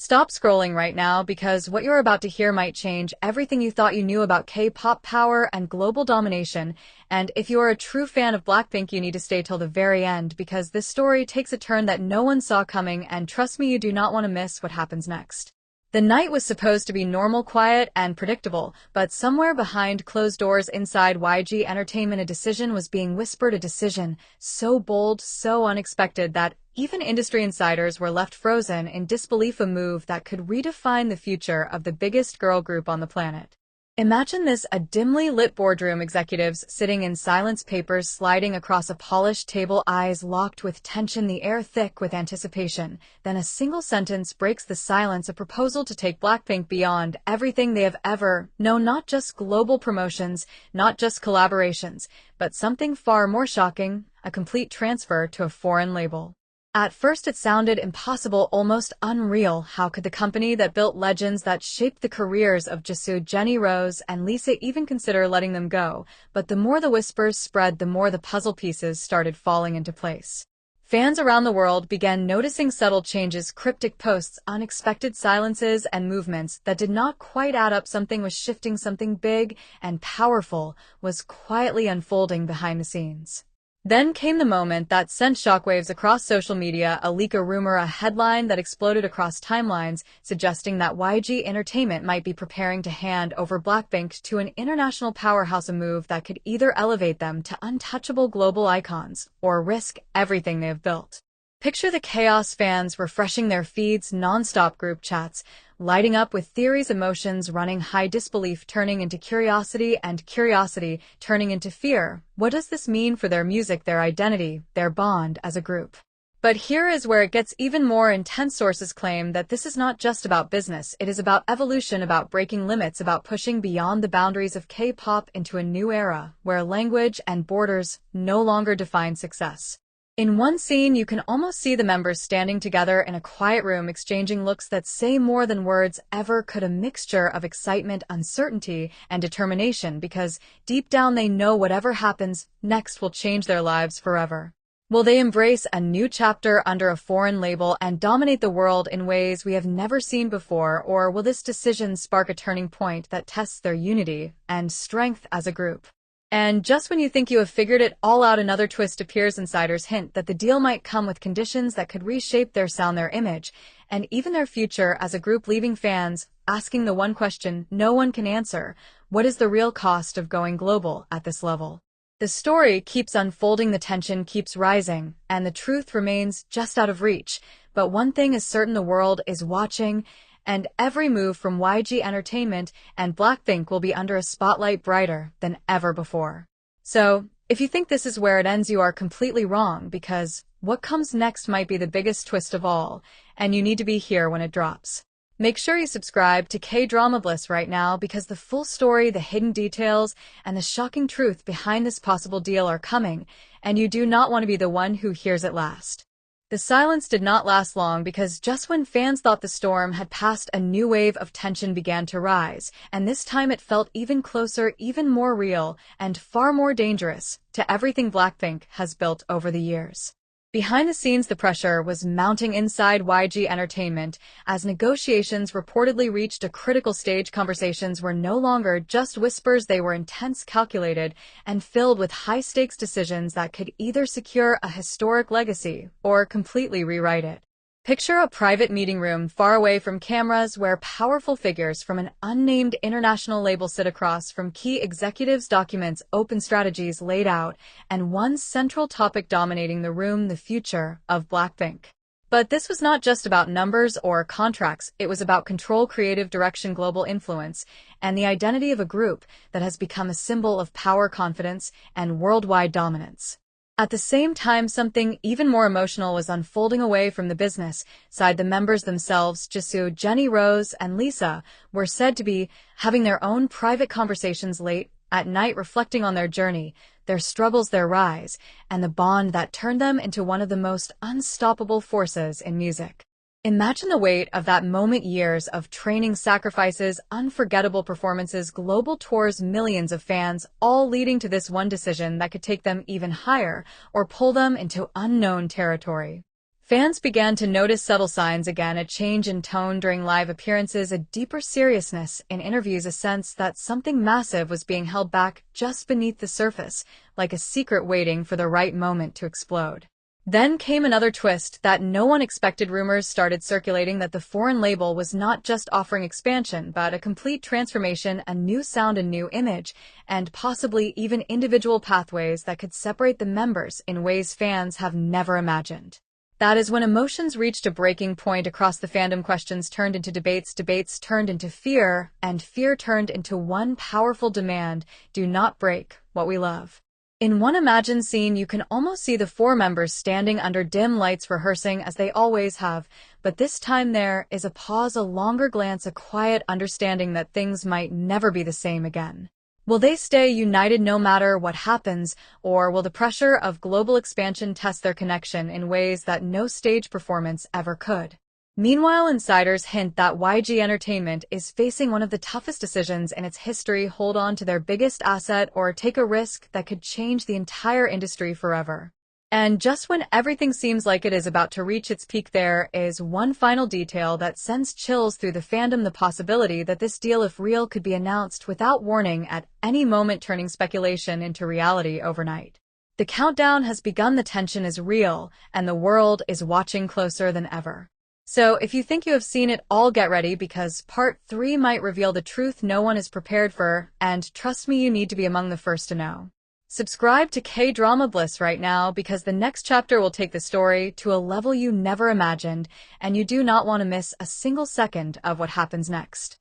Stop scrolling right now because what you're about to hear might change everything you thought you knew about K-pop power and global domination. And if you are a true fan of Blackpink, you need to stay till the very end because this story takes a turn that no one saw coming, and trust me, you do not want to miss what happens next. The night was supposed to be normal, quiet, and predictable, but somewhere behind closed doors inside YG Entertainment a decision was being whispered, a decision so bold, so unexpected that even industry insiders were left frozen in disbelief, a move that could redefine the future of the biggest girl group on the planet. Imagine this: a dimly lit boardroom, executives sitting in silence, papers sliding across a polished table, eyes locked with tension, the air thick with anticipation. Then a single sentence breaks the silence: a proposal to take Blackpink beyond everything they have ever known. Not just global promotions, not just collaborations, but something far more shocking: a complete transfer to a foreign label. At first it sounded impossible, almost unreal. How could the company that built legends, that shaped the careers of Jisoo, Jennie, Rosé, and Lisa even consider letting them go? But the more the whispers spread, the more the puzzle pieces started falling into place. Fans around the world began noticing subtle changes, cryptic posts, unexpected silences, and movements that did not quite add up. Something was shifting, something big and powerful was quietly unfolding behind the scenes. Then came the moment that sent shockwaves across social media: a leak, a rumor, a headline that exploded across timelines, suggesting that YG Entertainment might be preparing to hand over Blackpink to an international powerhouse, a move that could either elevate them to untouchable global icons or risk everything they have built. Picture the chaos: fans refreshing their feeds, non-stop group chats lighting up with theories, emotions running high, disbelief turning into curiosity, and curiosity turning into fear. What does this mean for their music, their identity, their bond as a group? But here is where it gets even more intense. Sources claim that this is not just about business, it is about evolution, about breaking limits, about pushing beyond the boundaries of K-pop into a new era where language and borders no longer define success. In one scene, you can almost see the members standing together in a quiet room, exchanging looks that say more than words ever could, a mixture of excitement, uncertainty, and determination, because deep down they know whatever happens next will change their lives forever. Will they embrace a new chapter under a foreign label and dominate the world in ways we have never seen before, or will this decision spark a turning point that tests their unity and strength as a group? And just when you think you have figured it all out, another twist appears. Insiders hint that the deal might come with conditions that could reshape their sound, their image, and even their future as a group, leaving fans asking the one question no one can answer: what is the real cost of going global at this level? The story keeps unfolding, the tension keeps rising, and the truth remains just out of reach. But one thing is certain: the world is watching, and every move from YG Entertainment and Blackpink will be under a spotlight brighter than ever before. So, if you think this is where it ends, you are completely wrong, because what comes next might be the biggest twist of all, and you need to be here when it drops. Make sure you subscribe to K-Drama Bliss right now, because the full story, the hidden details, and the shocking truth behind this possible deal are coming, and you do not want to be the one who hears it last. The silence did not last long, because just when fans thought the storm had passed, a new wave of tension began to rise, and this time it felt even closer, even more real, and far more dangerous to everything Blackpink has built over the years. Behind the scenes, the pressure was mounting inside YG Entertainment as negotiations reportedly reached a critical stage. Conversations were no longer just whispers, they were intense, calculated, and filled with high-stakes decisions that could either secure a historic legacy or completely rewrite it. Picture a private meeting room far away from cameras, where powerful figures from an unnamed international label sit across from key executives, documents, open strategies laid out, and one central topic dominating the room: the future of Blackpink. But this was not just about numbers or contracts, it was about control, creative direction, global influence, and the identity of a group that has become a symbol of power, confidence, and worldwide dominance. At the same time, something even more emotional was unfolding. Away from the business side, the members themselves, Jisoo, Jennie, Rosé, and Lisa, were said to be having their own private conversations late at night, reflecting on their journey, their struggles, their rise, and the bond that turned them into one of the most unstoppable forces in music. Imagine the weight of that moment: years of training, sacrifices, unforgettable performances, global tours, millions of fans, all leading to this one decision that could take them even higher or pull them into unknown territory. Fans began to notice subtle signs again, a change in tone during live appearances, a deeper seriousness in interviews, a sense that something massive was being held back just beneath the surface, like a secret waiting for the right moment to explode. Then came another twist that no one expected. Rumors started circulating that the foreign label was not just offering expansion, but a complete transformation, a new sound, a new image, and possibly even individual pathways that could separate the members in ways fans have never imagined. That is when emotions reached a breaking point across the fandom. Questions turned into debates, debates turned into fear, and fear turned into one powerful demand: do not break what we love. In one imagined scene, you can almost see the four members standing under dim lights rehearsing as they always have, but this time there is a pause, a longer glance, a quiet understanding that things might never be the same again. Will they stay united no matter what happens, or will the pressure of global expansion test their connection in ways that no stage performance ever could? Meanwhile, insiders hint that YG Entertainment is facing one of the toughest decisions in its history: hold on to their biggest asset or take a risk that could change the entire industry forever. And just when everything seems like it is about to reach its peak, there is one final detail that sends chills through the fandom: the possibility that this deal, if real, could be announced without warning at any moment, turning speculation into reality overnight. The countdown has begun, the tension is real, and the world is watching closer than ever. So if you think you have seen it all, get ready, because part 3 might reveal the truth no one is prepared for, and trust me, you need to be among the first to know. Subscribe to K-Drama Bliss right now, because the next chapter will take the story to a level you never imagined, and you do not want to miss a single second of what happens next.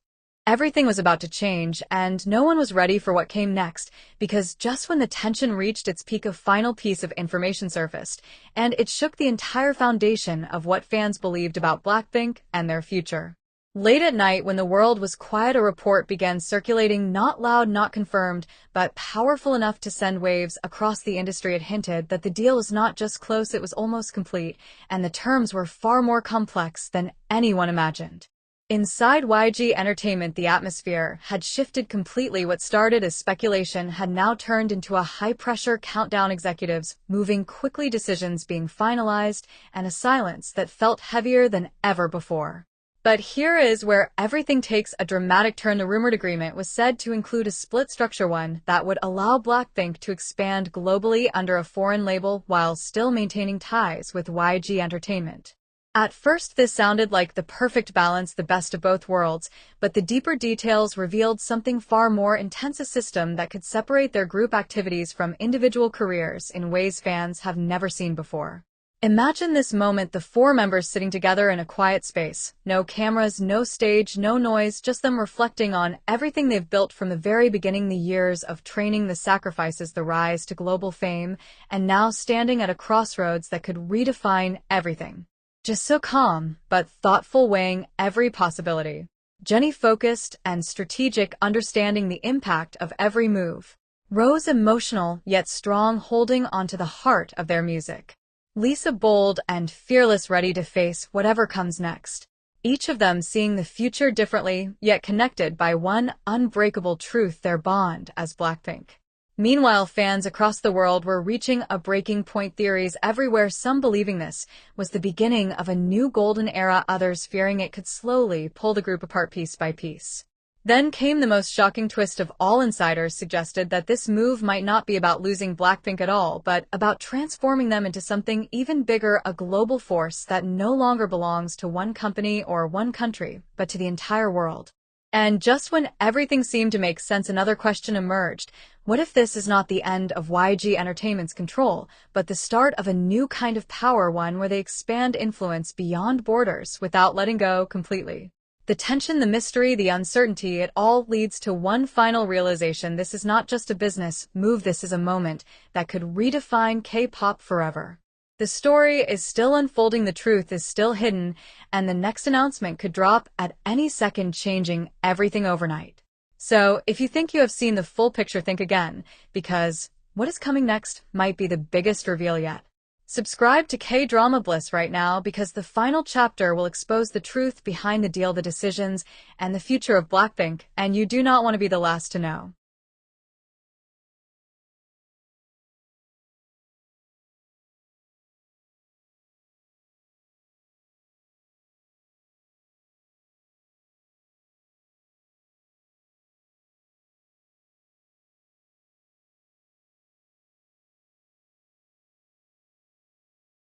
Everything was about to change, and no one was ready for what came next, because just when the tension reached its peak, a final piece of information surfaced, and it shook the entire foundation of what fans believed about BLACKPINK and their future. Late at night, when the world was quiet, a report began circulating, not loud, not confirmed, but powerful enough to send waves across the industry. It hinted that the deal was not just close, it was almost complete, and the terms were far more complex than anyone imagined. Inside YG Entertainment, the atmosphere had shifted completely. What started as speculation had now turned into a high-pressure countdown, executives moving quickly, decisions being finalized, and a silence that felt heavier than ever before. But here is where everything takes a dramatic turn. The rumored agreement was said to include a split structure, one that would allow BLACKPINK to expand globally under a foreign label while still maintaining ties with YG Entertainment. At first, this sounded like the perfect balance, the best of both worlds, but the deeper details revealed something far more intense: a system that could separate their group activities from individual careers in ways fans have never seen before. Imagine this moment: the four members sitting together in a quiet space. No cameras, no stage, no noise, just them reflecting on everything they've built from the very beginning: the years of training, the sacrifices, the rise to global fame, and now standing at a crossroads that could redefine everything. Jisoo calm, but thoughtful, weighing every possibility. Jennie focused and strategic, understanding the impact of every move. Rosé emotional, yet strong, holding onto the heart of their music. Lisa bold and fearless, ready to face whatever comes next. Each of them seeing the future differently, yet connected by one unbreakable truth: their bond as BLACKPINK. Meanwhile, fans across the world were reaching a breaking point, theories everywhere, some believing this was the beginning of a new golden era, others fearing it could slowly pull the group apart piece by piece. Then came the most shocking twist of all. Insiders suggested that this move might not be about losing BLACKPINK at all, but about transforming them into something even bigger: a global force that no longer belongs to one company or one country, but to the entire world. And just when everything seemed to make sense, another question emerged. What if this is not the end of YG Entertainment's control, but the start of a new kind of power, one where they expand influence beyond borders without letting go completely? The tension, the mystery, the uncertainty, it all leads to one final realization: this is not just a business move, this is a moment that could redefine K-pop forever. The story is still unfolding, the truth is still hidden, and the next announcement could drop at any second, changing everything overnight. So, if you think you have seen the full picture, think again, because what is coming next might be the biggest reveal yet. Subscribe to K-Drama Bliss right now, because the final chapter will expose the truth behind the deal, the decisions, and the future of BLACKPINK, and you do not want to be the last to know.